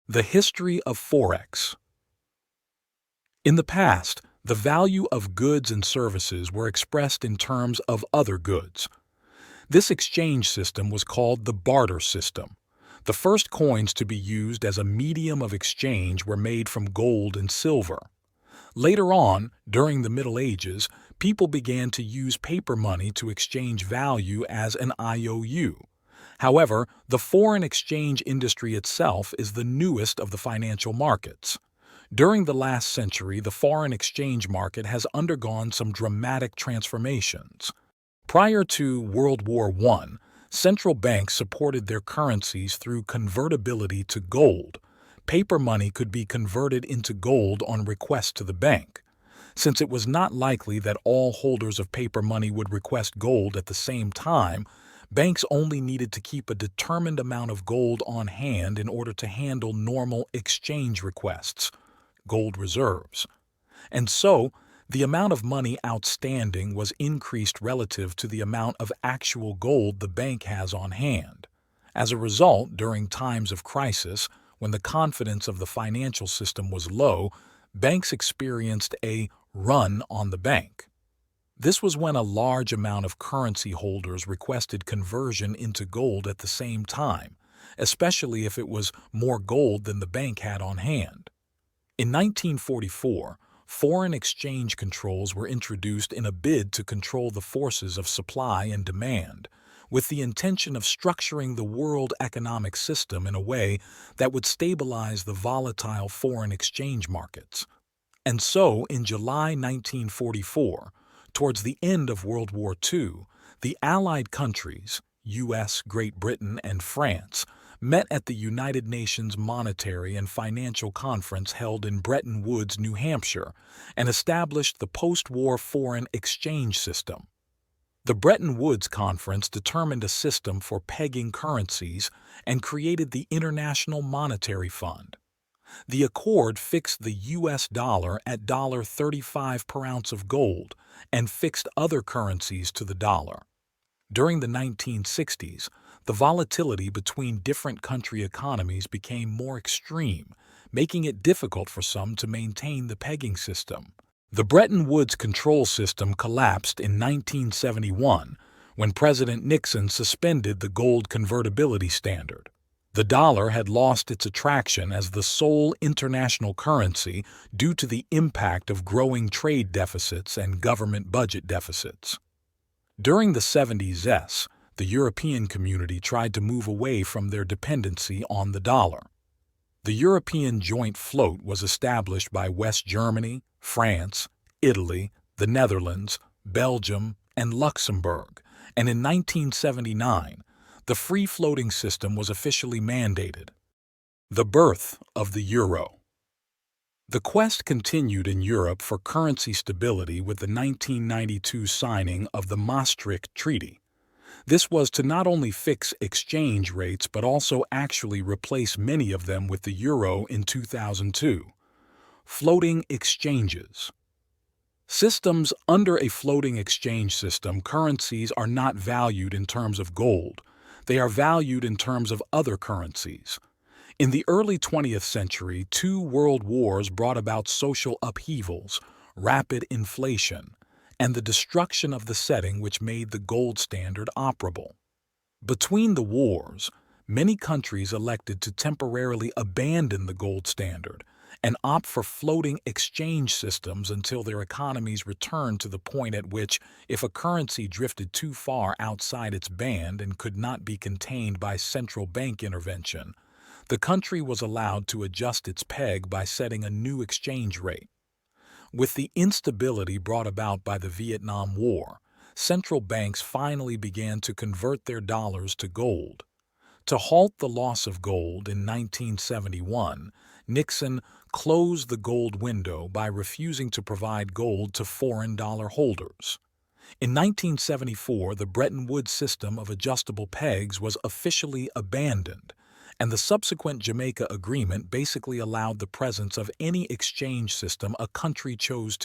The history of Forex. In the past, the value of goods and services were expressed in terms of other goods. This exchange system was called the barter system. The first coins to be used as a medium of exchange were made from gold and silver. Later on, during the Middle Ages, people began to use paper money to exchange value as an IOU. However, the foreign exchange industry itself is the newest of the financial markets. During the last century, the foreign exchange market has undergone some dramatic transformations. Prior to World War I, central banks supported their currencies through convertibility to gold. Paper money could be converted into gold on request to the bank. Since it was not likely that all holders of paper money would request gold at the same time, banks only needed to keep a determined amount of gold on hand in order to handle normal exchange requests, gold reserves. And so, the amount of money outstanding was increased relative to the amount of actual gold the bank has on hand. As a result, during times of crisis, when the confidence of the financial system was low, banks experienced a run on the bank. This was when a large amount of currency holders requested conversion into gold at the same time, especially if it was more gold than the bank had on hand. In 1944, foreign exchange controls were introduced in a bid to control the forces of supply and demand, with the intention of structuring the world economic system in a way that would stabilize the volatile foreign exchange markets. And so, in July 1944, towards the end of World War II, the Allied countries, US, Great Britain, and France, met at the United Nations Monetary and Financial Conference held in Bretton Woods, New Hampshire, and established the post-war foreign exchange system. The Bretton Woods Conference determined a system for pegging currencies and created the International Monetary Fund. The accord fixed the US dollar at $35 per ounce of gold and fixed other currencies to the dollar. During the 1960s, the volatility between different country economies became more extreme, making it difficult for some to maintain the pegging system. The Bretton Woods control system collapsed in 1971 when President Nixon suspended the gold convertibility standard. The dollar had lost its attraction as the sole international currency due to the impact of growing trade deficits and government budget deficits. During the 70s, the European community tried to move away from their dependency on the dollar. The European Joint Float was established by West Germany, France, Italy, the Netherlands, Belgium, and Luxembourg, and in 1979, the free-floating system was officially mandated. The birth of the euro. The quest continued in Europe for currency stability with the 1992 signing of the Maastricht Treaty. This was to not only fix exchange rates but also actually replace many of them with the euro in 2002. Floating exchanges. Systems under a floating exchange system, currencies are not valued in terms of gold. They are valued in terms of other currencies. In the early 20th century, two world wars brought about social upheavals, rapid inflation, and the destruction of the setting which made the gold standard operable. Between the wars, many countries elected to temporarily abandon the gold standard and opt for floating exchange systems until their economies returned to the point at which, if a currency drifted too far outside its band and could not be contained by central bank intervention, the country was allowed to adjust its peg by setting a new exchange rate. With the instability brought about by the Vietnam War, central banks finally began to convert their dollars to gold. To halt the loss of gold in 1971, Nixon closed the gold window by refusing to provide gold to foreign dollar holders. In 1974, the Bretton Woods system of adjustable pegs was officially abandoned, and the subsequent Jamaica Agreement basically allowed the presence of any exchange system a country chose to